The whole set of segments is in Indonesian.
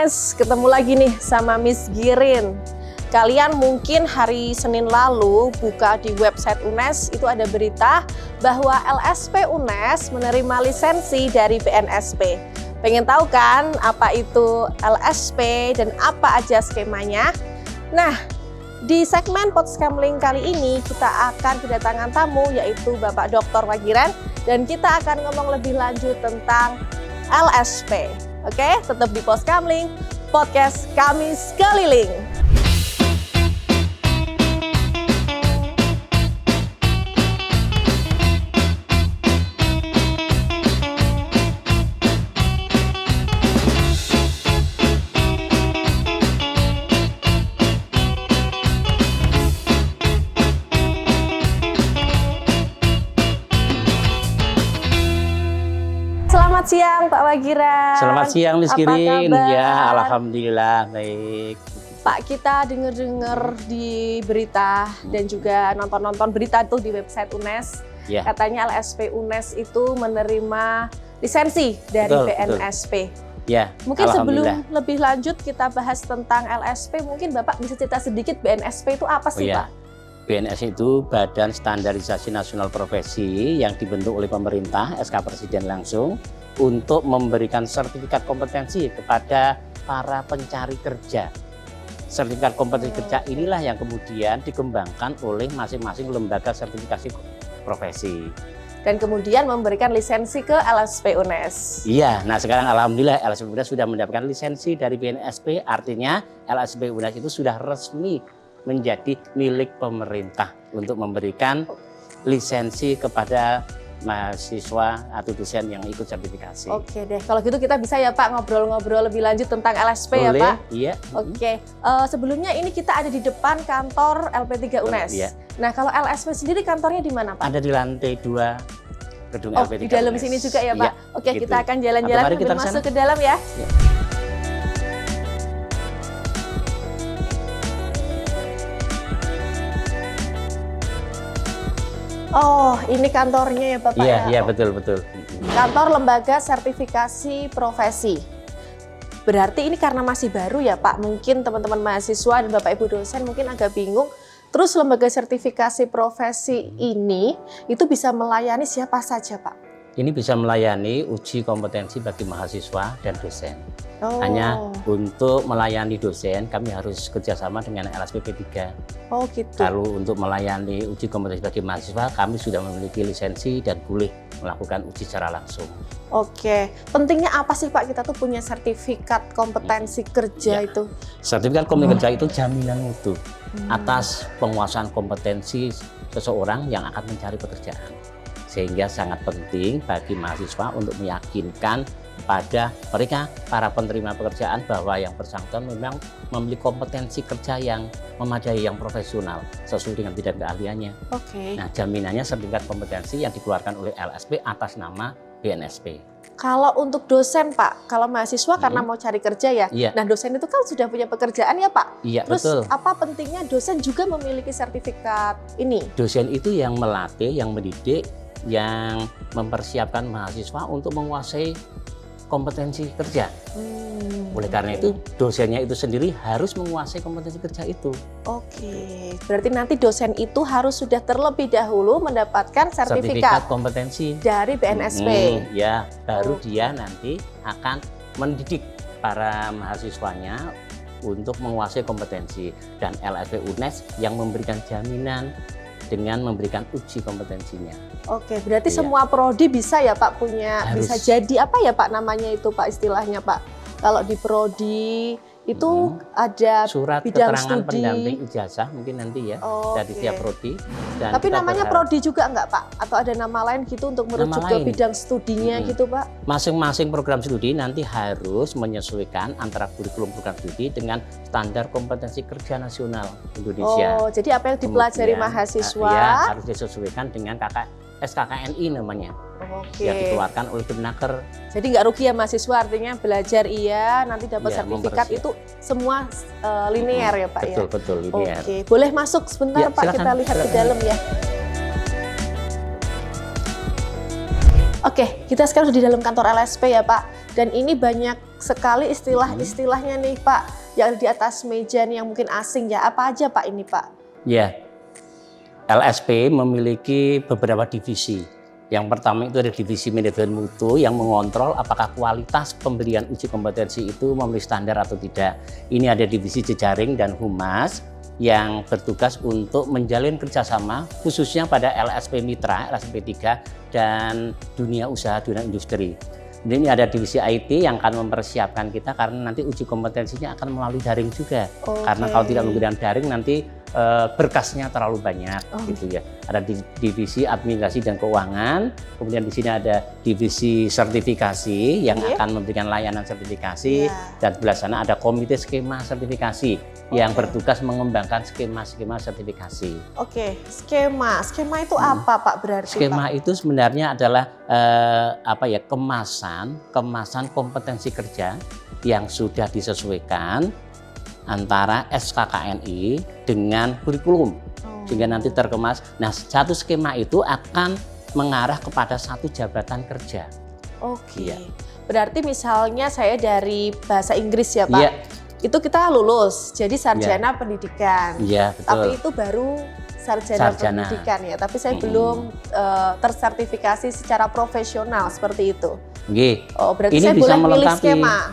UNES, ketemu lagi nih sama Miss Girin. Kalian mungkin hari Senin lalu buka di website UNES, itu ada berita bahwa LSP UNES menerima lisensi dari BNSP. Pengen tahu kan apa itu LSP dan apa aja skemanya? Nah, di segmen Podskamling kali ini kita akan kedatangan tamu yaitu Bapak Dr. Wagiran dan kita akan ngomong lebih lanjut tentang LSP. Oke, tetap di Podskamling, podcast kami sekeliling. Selamat siang Pak Wagiran. Selamat siang Miss Girin. Kabar? Ya, alhamdulillah baik. Pak, kita dengar di berita dan juga nonton berita tuh di website UNES. Ya. Katanya LSP UNES itu menerima lisensi dari BNSP. Betul. Ya. Mungkin sebelum lebih lanjut kita bahas tentang LSP, mungkin Bapak bisa cerita sedikit BNSP itu apa sih, Pak? BNS itu Badan Standarisasi Nasional Profesi yang dibentuk oleh pemerintah, SK Presiden langsung, untuk memberikan sertifikat kompetensi kepada para pencari kerja. Sertifikat kompetensi kerja inilah yang kemudian dikembangkan oleh masing-masing lembaga sertifikasi profesi. Dan kemudian memberikan lisensi ke LSP UNES. Iya, nah sekarang alhamdulillah LSP UNES sudah mendapatkan lisensi dari BNSP, artinya LSP UNES itu sudah resmi menjadi milik pemerintah untuk memberikan lisensi kepada mahasiswa atau dosen yang ikut sertifikasi. Oke deh, kalau gitu kita bisa ya Pak ngobrol-ngobrol lebih lanjut tentang LSP. Boleh, ya Pak? Iya. Oke, sebelumnya ini kita ada di depan kantor LP3 UNES. Iya. Nah kalau LSP sendiri kantornya di mana Pak? Ada di lantai 2 gedung LP3 di dalam UNES. sini juga ya Pak? Iya, Oke, gitu. kita akan jalan-jalan sambil masuk ke dalam ya. Iya. Oh, ini kantornya ya Bapak ya? Iya, betul. Kantor Lembaga Sertifikasi Profesi. Berarti ini karena masih baru ya Pak, mungkin teman-teman mahasiswa dan Bapak Ibu dosen mungkin agak bingung. Terus lembaga sertifikasi profesi ini itu bisa melayani siapa saja Pak? Ini bisa melayani uji kompetensi bagi mahasiswa dan dosen. Hanya untuk melayani dosen kami harus kerjasama dengan LSP P3. Oh gitu. Kalau untuk melayani uji kompetensi bagi mahasiswa kami sudah memiliki lisensi dan boleh melakukan uji secara langsung. Oke, pentingnya apa sih Pak kita tuh punya sertifikat kompetensi kerja itu? Sertifikat kompetensi kerja itu jaminan mutu atas penguasaan kompetensi seseorang yang akan mencari pekerjaan. Sehingga sangat penting bagi mahasiswa untuk meyakinkan pada mereka, para penerima pekerjaan bahwa yang bersangkutan memang memiliki kompetensi kerja yang memadai, yang profesional, sesuai dengan bidang keahliannya. Oke. Nah, jaminannya sertifikat kompetensi yang dikeluarkan oleh LSP atas nama BNSP. Kalau untuk dosen Pak, kalau mahasiswa karena mau cari kerja ya, nah dosen itu kan sudah punya pekerjaan ya Pak? Iya, terus betul. Apa pentingnya dosen juga memiliki sertifikat ini? Dosen itu yang melatih, yang mendidik, yang mempersiapkan mahasiswa untuk menguasai kompetensi kerja. Oleh karena itu dosennya itu sendiri harus menguasai kompetensi kerja itu. Oke, berarti nanti dosen itu harus sudah terlebih dahulu mendapatkan sertifikat kompetensi dari BNSP. Ya, baru dia nanti akan mendidik para mahasiswanya untuk menguasai kompetensi, dan LSP UNES yang memberikan jaminan dengan memberikan uji kompetensinya. Oke, berarti semua prodi bisa ya Pak punya, bisa jadi apa ya Pak namanya itu Pak istilahnya Pak? Kalau di prodi itu ada surat bidang keterangan studi, pendamping ijazah mungkin nanti ya dari tiap prodi. Dan tapi namanya prodi juga enggak Pak? Atau ada nama lain gitu untuk merujuk ke bidang studinya gitu Pak? Masing-masing program studi nanti harus menyesuaikan antara kurikulum program studi dengan standar kompetensi kerja nasional Indonesia. Oh, jadi apa yang dipelajari mahasiswa harus disesuaikan dengan SKKNI namanya. Oke. Yang dikeluarkan oleh Kemnaker. Jadi nggak rugi ya mahasiswa, artinya belajar nanti dapat sertifikat itu semua linear ya Pak ya? Betul, linear. Oke, boleh masuk sebentar Pak, silakan, kita lihat ke dalam ya. Oke, kita sekarang sudah di dalam kantor LSP ya Pak, dan ini banyak sekali istilah-istilahnya nih Pak, yang ada di atas meja nih yang mungkin asing ya. Apa aja Pak ini Pak? Ya, LSP memiliki beberapa divisi. Yang pertama itu ada divisi manajemen mutu yang mengontrol apakah kualitas pemberian uji kompetensi itu memenuhi standar atau tidak. Ini ada divisi jejaring dan humas yang bertugas untuk menjalin kerjasama khususnya pada LSP Mitra, LSP 3 dan dunia usaha, dunia industri. Ini ada divisi IT yang akan mempersiapkan kita karena nanti uji kompetensinya akan melalui daring juga. Karena kalau tidak menggunakan daring nanti berkasnya terlalu banyak gitu ya. Ada divisi administrasi dan keuangan, kemudian di sini ada divisi sertifikasi yang akan memberikan layanan sertifikasi dan sebelah sana ada komite skema sertifikasi yang bertugas mengembangkan skema-skema sertifikasi. Skema itu apa Pak berarti? Skema itu sebenarnya adalah kemasan kompetensi kerja yang sudah disesuaikan antara SKKNI dengan kurikulum sehingga nanti terkemas. Nah, satu skema itu akan mengarah kepada satu jabatan kerja. Berarti misalnya saya dari bahasa Inggris ya Pak, itu kita lulus jadi sarjana pendidikan. Betul. Tapi itu baru sarjana pendidikan ya, tapi saya belum tersertifikasi secara profesional seperti itu. Berarti ini saya bisa boleh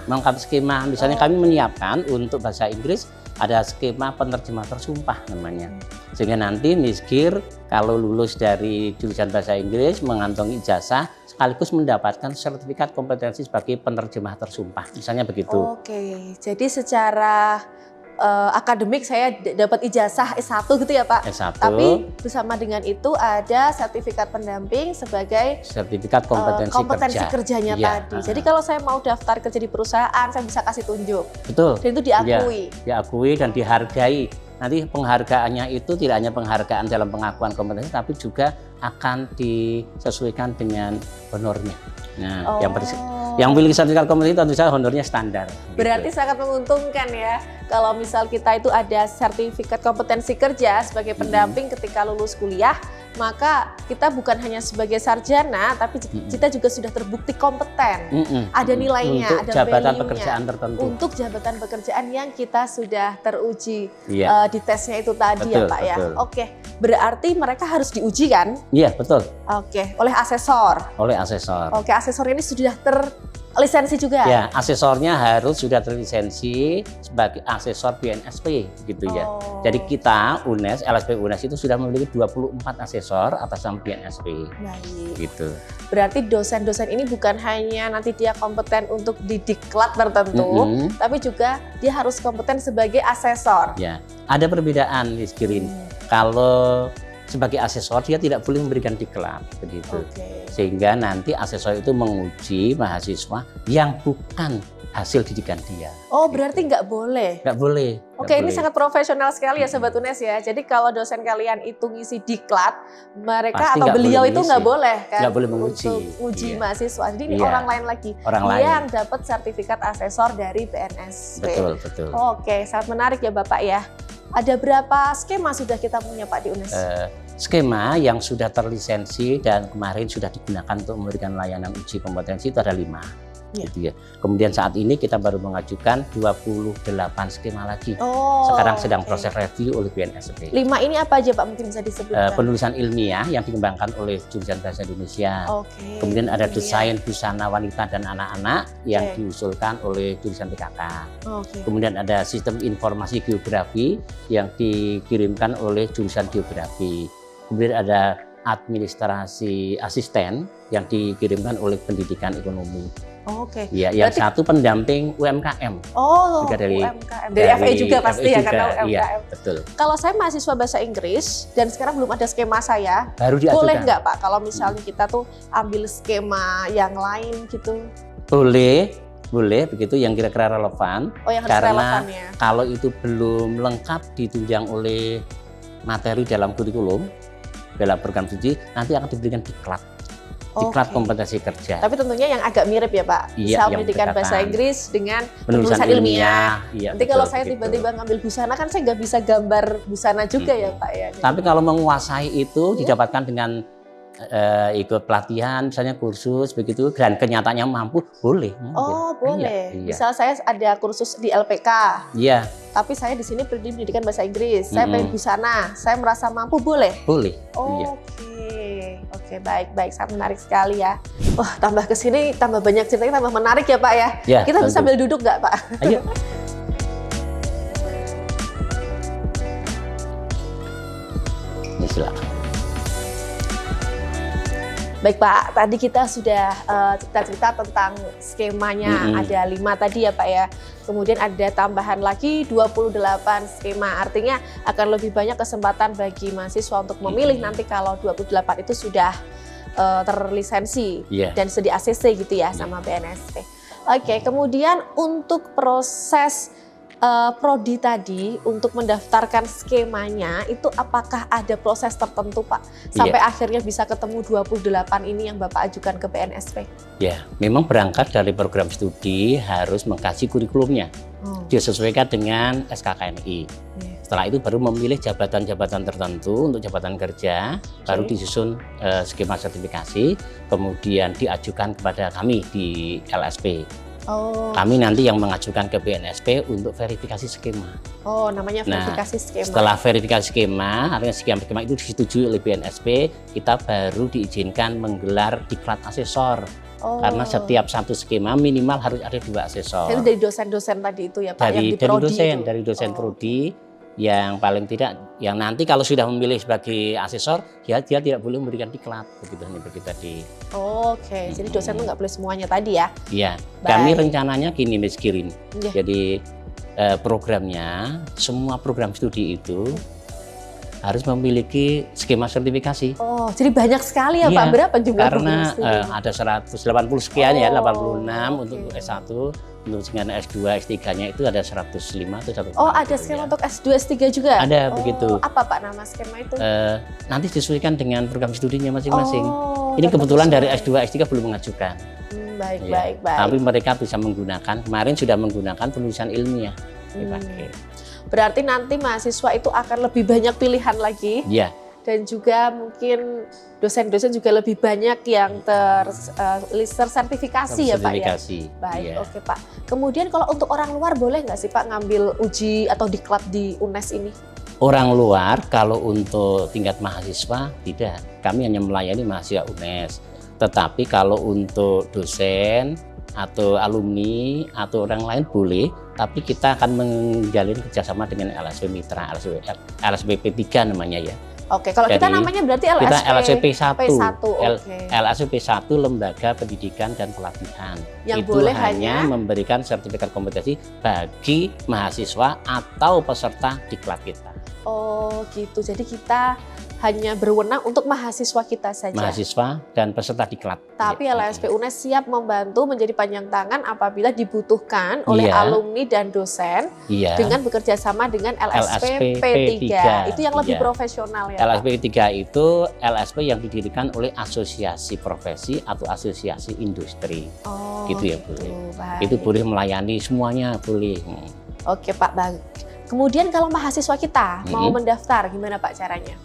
melengkapi skema. Misalnya kami menyiapkan untuk bahasa Inggris ada skema penerjemah tersumpah namanya. Sehingga nanti Misgir kalau lulus dari jurusan bahasa Inggris mengantongi ijazah sekaligus mendapatkan sertifikat kompetensi sebagai penerjemah tersumpah. Misalnya begitu. Jadi secara akademik saya dapat ijazah S1 gitu ya Pak. S1. Tapi bersama dengan itu ada sertifikat pendamping sebagai sertifikat kompetensi kerjanya tadi. Jadi kalau saya mau daftar kerja di perusahaan, saya bisa kasih tunjuk. Betul. Dan itu diakui. Diakui dan dihargai. Nanti penghargaannya itu tidak hanya penghargaan dalam pengakuan kompetensi, tapi juga akan disesuaikan dengan honornya. Nah, yang memiliki sertifikat kompetensi tentu saja honornya standar. Berarti sangat menguntungkan ya kalau misal kita itu ada sertifikat kompetensi kerja sebagai pendamping ketika lulus kuliah, maka kita bukan hanya sebagai sarjana, tapi kita juga sudah terbukti kompeten. Ada nilainya, untuk ada jabatan value-nya. Pekerjaan tertentu. Untuk jabatan pekerjaan yang kita sudah teruji di tesnya itu tadi ya Pak ya. Berarti mereka harus diuji kan? Iya, betul. Oleh asesor. Asesor ini sudah terlisensi juga? Ya, asesornya harus sudah terlisensi sebagai asesor BNSP gitu ya. Jadi kita UNES, LSP UNES itu sudah memiliki 24 asesor atas nama BNSP. Gitu. Berarti dosen-dosen ini bukan hanya nanti dia kompeten untuk di diklat tertentu, tapi juga dia harus kompeten sebagai asesor. Ya, ada perbedaan Miss Girin. Kalau sebagai asesor dia tidak boleh memberikan diklat begitu. Sehingga nanti asesor itu menguji mahasiswa yang bukan hasil didikan dia. Berarti nggak boleh? Nggak boleh. Ini sangat profesional sekali ya Sobat UNES ya. Jadi kalau dosen kalian itu ngisi diklat, mereka atau beliau itu nggak boleh kan? Nggak boleh menguji. Untuk uji mahasiswa. Jadi ini orang lain lagi. Yang dapat sertifikat asesor dari BNSP. Betul. Sangat menarik ya Bapak ya. Ada berapa skema sudah kita punya Pak di UNES? Skema yang sudah terlisensi dan kemarin sudah digunakan untuk memberikan layanan uji kompetensi itu ada 5. Gitu ya. Kemudian saat ini kita baru mengajukan 28 skema lagi. Sekarang sedang proses review oleh BNSP. 5 ini apa aja Pak mungkin bisa disebutkan? Penulisan ilmiah yang dikembangkan oleh jurusan Bahasa Indonesia. Kemudian ada desain busana wanita dan anak-anak yang diusulkan oleh jurusan PKK. Kemudian ada sistem informasi geografi yang dikirimkan oleh jurusan geografi. Kemudian ada administrasi asisten yang dikirimkan oleh pendidikan ekonomi. Yang satu pendamping UMKM. Juga dari UMKM. Dari FE juga pasti ya karena UMKM. Iya, betul. Kalau saya mahasiswa bahasa Inggris dan sekarang belum ada skema saya, baru diajukan. Boleh nggak Pak kalau misalnya kita tuh ambil skema yang lain gitu? Boleh begitu yang kira-kira relevan. Yang karena relevan ya. Kalau itu belum lengkap ditunjang oleh materi dalam kurikulum, dalam program studi, nanti akan diberikan diklat. Diklat kompetensi kerja. Tapi tentunya yang agak mirip ya Pak. Misal pendidikan bahasa Inggris dengan penulisan ilmiah. Nanti kalau saya tiba-tiba ngambil busana kan saya nggak bisa gambar busana juga ya Pak ya. Tapi kalau menguasai itu didapatkan dengan ikut pelatihan, misalnya kursus begitu, dan kenyataannya mampu, boleh. Oh, boleh. Iya. Misal saya ada kursus di LPK. Iya. Tapi saya di sini pendidikan bahasa Inggris. Saya pengen busana. Saya merasa mampu, boleh? Boleh. Oh, Oke, baik. Sangat menarik sekali ya. Wah, tambah ke sini, tambah banyak ceritanya, tambah menarik ya Pak ya. Ya, kita tentu. bisa sambil duduk nggak Pak? Ayo. Ya, silakan. Baik Pak, tadi kita sudah cerita-cerita tentang skemanya, ada 5 tadi ya Pak ya. Kemudian ada tambahan lagi 28 skema, artinya akan lebih banyak kesempatan bagi mahasiswa untuk memilih nanti kalau 28 itu sudah terlisensi dan sudah di ACC gitu ya sama BNSP. Oke, kemudian untuk proses prodi tadi untuk mendaftarkan skemanya itu apakah ada proses tertentu Pak sampai akhirnya bisa ketemu 28 ini yang Bapak ajukan ke BNSP? Ya, memang berangkat dari program studi harus mengkaji kurikulumnya, disesuaikan dengan SKKNI. Setelah itu baru memilih jabatan-jabatan tertentu untuk jabatan kerja, baru disusun skema sertifikasi, kemudian diajukan kepada kami di LSP. Kami nanti yang mengajukan ke BNSP untuk verifikasi skema. Oh, namanya verifikasi skema. Setelah verifikasi skema, artinya skema itu disetujui oleh BNSP, kita baru diizinkan menggelar diklat asesor. Karena setiap satu skema minimal harus ada 2 asesor. Itu dari dosen-dosen tadi itu ya Pak? Dari dosen prodi. Yang paling tidak, yang nanti kalau sudah memilih sebagai asesor, ya dia tidak boleh memberikan diklat, begitu seperti tadi. Oke, jadi dosen itu nggak boleh semuanya tadi ya? Iya, kami rencananya gini Miss Girin, jadi programnya, semua program studi itu harus memiliki skema sertifikasi. Oh, jadi banyak sekali ya Pak? Berapa jumlah program studi? Karena ada 180 sekian ya, 86 untuk S1. Untuk dengan S2, S3-nya itu ada 105 atau 100. Oh, ada skema untuk S2, S3 juga? Ada, begitu. Apa Pak nama skema itu? Nanti disesuaikan dengan program studinya masing-masing. Ini kebetulan dari S2, S3 belum mengajukan. Baik. Tapi mereka bisa menggunakan, kemarin sudah menggunakan penulisan ilmiah dipakai. Berarti nanti mahasiswa itu akan lebih banyak pilihan lagi. Iya. Dan juga mungkin dosen-dosen juga lebih banyak yang tersertifikasi ya Pak ya? Baik, oke Pak. Kemudian kalau untuk orang luar boleh nggak sih Pak ngambil uji atau diklat di UNES ini? Orang luar kalau untuk tingkat mahasiswa tidak. Kami hanya melayani mahasiswa UNES. Tetapi kalau untuk dosen atau alumni atau orang lain boleh, tapi kita akan menjalin kerjasama dengan LSP Mitra, LSP P3 namanya ya. Oke, kalau kita namanya berarti LSP, kita LSP P1. LSP P1 Lembaga Pendidikan dan Pelatihan. Yang itu boleh hanya memberikan sertifikat kompetensi bagi mahasiswa atau peserta diklat kita. Oh gitu, jadi kita hanya berwenang untuk mahasiswa kita saja. Mahasiswa dan peserta diklat. Tapi LSP UNES siap membantu menjadi panjang tangan apabila dibutuhkan oleh alumni dan dosen dengan bekerja sama dengan LSP P3. Itu yang lebih profesional ya LSP P3 itu LSP yang didirikan oleh asosiasi profesi atau asosiasi industri. Gitu ya Bu. Itu boleh melayani semuanya, boleh. Oke Pak, baik. Kemudian kalau mahasiswa kita mau mendaftar, gimana Pak caranya?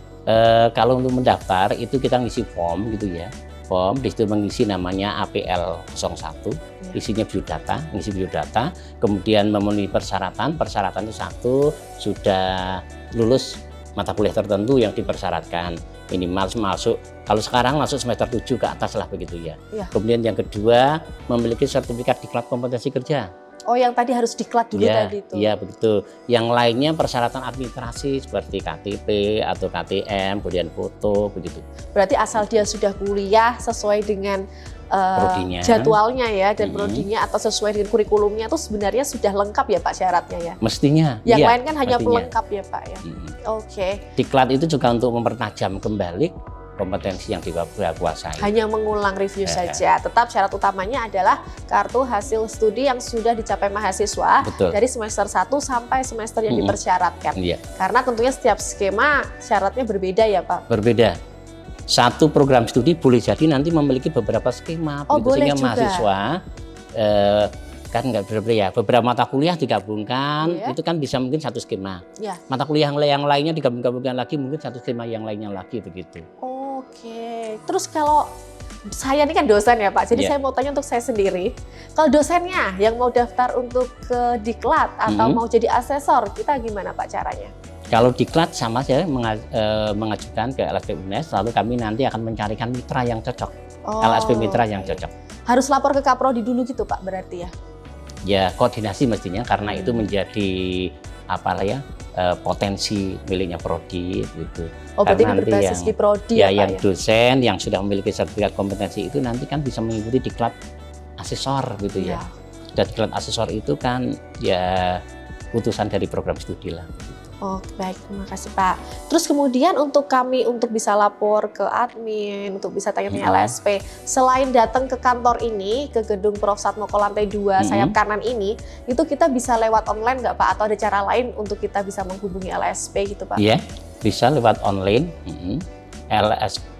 Kalau untuk mendaftar itu kita ngisi form gitu ya. Form di situ mengisi namanya APL 01, isinya biodata, ngisi biodata, kemudian memenuhi persyaratan. Persyaratan itu satu, sudah lulus mata kuliah tertentu yang dipersyaratkan, minimal masuk, kalau sekarang masuk semester 7 ke atas lah begitu ya. Kemudian yang kedua, memiliki sertifikat diklat kompetensi kerja. Oh, yang tadi harus diklat dulu tadi itu. Iya, betul. Yang lainnya persyaratan administrasi seperti KTP atau KTM, kemudian foto, begitu. Berarti asal dia sudah kuliah sesuai dengan jadwalnya ya, dan prodinya atau sesuai dengan kurikulumnya itu sebenarnya sudah lengkap ya Pak syaratnya ya? Mestinya. Yang lain kan hanya pelengkap ya Pak ya? Oke. Diklat itu juga untuk mempertajam kembali kompetensi yang dikuasai. Hanya mengulang review saja. Tetap syarat utamanya adalah kartu hasil studi yang sudah dicapai mahasiswa dari semester 1 sampai semester yang dipersyaratkan. Karena tentunya setiap skema syaratnya berbeda ya Pak? Berbeda. Satu program studi boleh jadi nanti memiliki beberapa skema. Sehingga mahasiswa kan nggak berbeda ya. Beberapa mata kuliah digabungkan, itu kan bisa mungkin satu skema. Mata kuliah yang lainnya digabungkan lagi mungkin satu skema yang lainnya lagi begitu. Oke, Terus kalau saya ini kan dosen ya Pak, jadi Iya. saya mau tanya untuk saya sendiri. Kalau dosennya yang mau daftar untuk ke Diklat atau mau jadi asesor, kita gimana Pak caranya? Kalau diklat sama saya mengajukan ke LSP UNES, lalu kami nanti akan mencarikan mitra yang cocok, LSP mitra yang cocok. Harus lapor ke Kaprodi dulu gitu Pak berarti ya? Ya koordinasi mestinya karena itu menjadi potensi miliknya prodi gitu. Oh berarti Karena ini nanti berbasis di Prodi ya, ya Pak yang ya? dosen yang sudah memiliki sertifikat kompetensi itu nanti kan bisa mengikuti diklat asesor gitu ya. Dan diklat asesor itu kan ya utusan dari program studi lah. Oh baik, terima kasih Pak. Terus kemudian untuk kami untuk bisa lapor ke admin, untuk bisa tanya-tanya LSP, selain datang ke kantor ini, ke gedung Prof. Satmoko lantai 2 sayap kanan ini, itu kita bisa lewat online nggak Pak? Atau ada cara lain untuk kita bisa menghubungi LSP gitu Pak? Iya, bisa lewat online.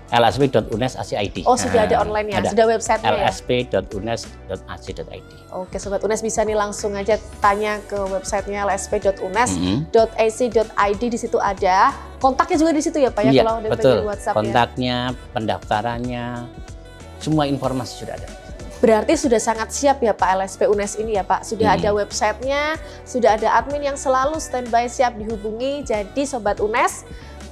lsp.unes.ac.id. Oh sudah ada online-nya, ada. sudah website-nya ya? lsp.unes.ac.id. Oke Sobat UNES bisa nih langsung aja tanya ke websitenya lsp.unes.ac.id, di situ ada. Kontaknya juga di situ ya Pak ya, Iya, kalau ada betul. WhatsApp ya? Kontaknya, pendaftarannya, semua informasi sudah ada. Berarti sudah sangat siap ya Pak LSP UNES ini ya Pak. Sudah ada websitenya, sudah ada admin yang selalu standby siap dihubungi. Jadi Sobat UNES,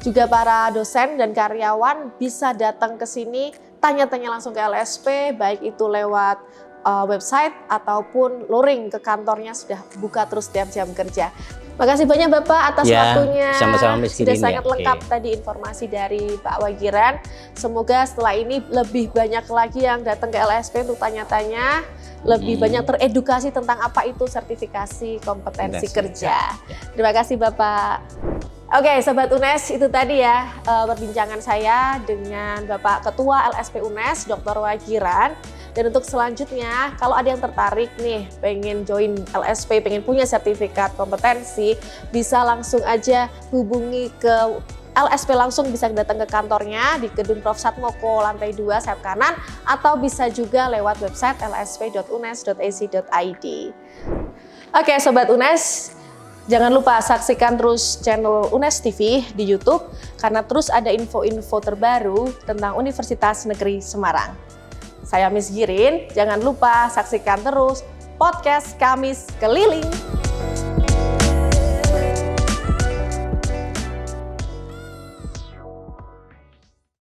juga para dosen dan karyawan bisa datang ke sini, tanya-tanya langsung ke LSP, baik itu lewat website ataupun luring ke kantornya, sudah buka terus setiap jam kerja. Makasih banyak Bapak atas waktunya. Sama-sama Miss Sudah Girin, sangat lengkap tadi informasi dari Pak Wagiran. Semoga setelah ini lebih banyak lagi yang datang ke LSP untuk tanya-tanya, lebih banyak teredukasi tentang apa itu sertifikasi kompetensi kerja. Terima kasih Bapak. Oke, Sobat UNES, itu tadi ya perbincangan saya dengan Bapak Ketua LSP UNES, Dr. Wagiran. Dan untuk selanjutnya, kalau ada yang tertarik nih, pengen join LSP, pengen punya sertifikat kompetensi, bisa langsung aja hubungi ke LSP langsung, bisa datang ke kantornya di gedung Prof. Satmoko lantai 2 sayap kanan, atau bisa juga lewat website lsp.unes.ac.id. Oke, Sobat UNES, jangan lupa saksikan terus channel UNES TV di YouTube, karena terus ada info-info terbaru tentang Universitas Negeri Semarang. Saya Miss Girin, jangan lupa saksikan terus podcast Kamis Keliling.